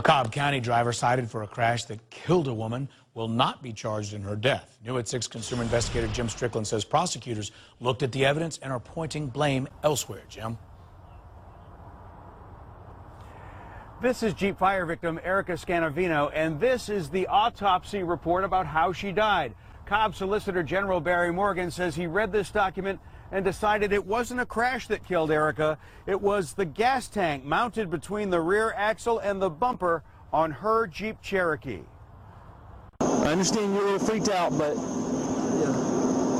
A Cobb County driver cited for a crash that killed a woman will not be charged in her death. New at 6 consumer investigator Jim Strickland says prosecutors looked at the evidence and are pointing blame elsewhere. Jim? This is Jeep fire victim Erica Scanavino, and this is the autopsy report about how she died. Cobb Solicitor General Barry Morgan says he read this document and decided it wasn't a crash that killed Erica. It was the gas tank mounted between the rear axle and the bumper on her Jeep Cherokee. I understand you're a little freaked out, but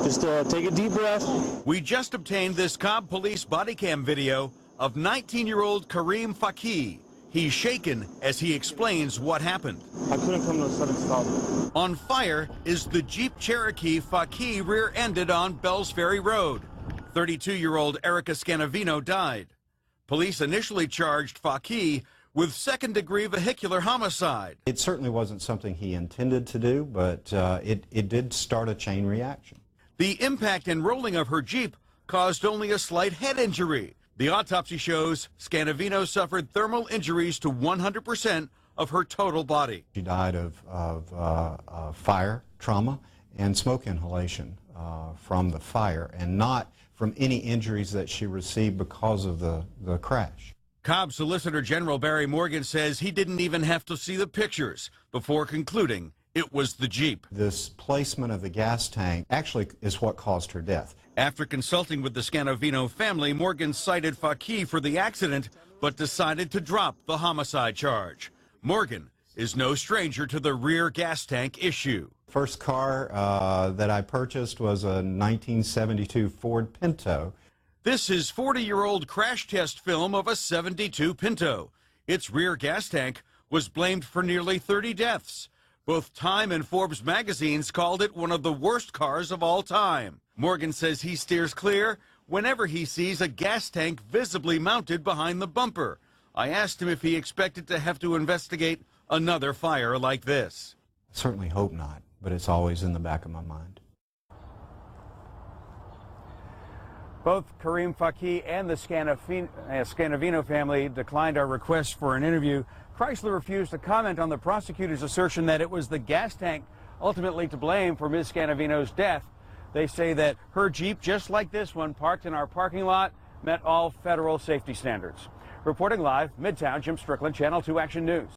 just take a deep breath. We just obtained this Cobb police body cam video of 19-year-old Kareem Faki. He's shaken as he explains what happened. I couldn't come to a sudden stop. On fire is the Jeep Cherokee Faki rear-ended on Bells Ferry Road. 32-year-old Erica Scanavino died. Police initially charged Faki with second-degree vehicular homicide. It certainly wasn't something he intended to do, but it did start a chain reaction. The impact and rolling of her Jeep caused only a slight head injury. The autopsy shows Scanavino suffered thermal injuries to 100% of her total body. She died of fire, trauma, and smoke inhalation from the fire, and not from any injuries that she received because of the crash. Cobb Solicitor General Barry Morgan says he didn't even have to see the pictures before concluding it was the Jeep. This placement of the gas tank actually is what caused her death. After consulting with the Scanavino family, Morgan cited Faki for the accident, but decided to drop the homicide charge. Morgan is no stranger to the rear gas tank issue. First car that I purchased was a 1972 Ford Pinto. This is 40-year-old crash test film of a 72 Pinto. Its rear gas tank was blamed for nearly 30 deaths. Both Time and Forbes magazines called it one of the worst cars of all time. Morgan says he steers clear whenever he sees a gas tank visibly mounted behind the bumper. I asked him if he expected to have to investigate another fire like this. I certainly hope not, but it's always in the back of my mind. Both Kareem Faki and the Scanavino family declined our request for an interview. Chrysler refused to comment on the prosecutor's assertion that it was the gas tank ultimately to blame for Ms. Scanavino's death. They say that her Jeep, just like this one, parked in our parking lot, met all federal safety standards. Reporting live, Midtown, Jim Strickland, Channel 2 Action News.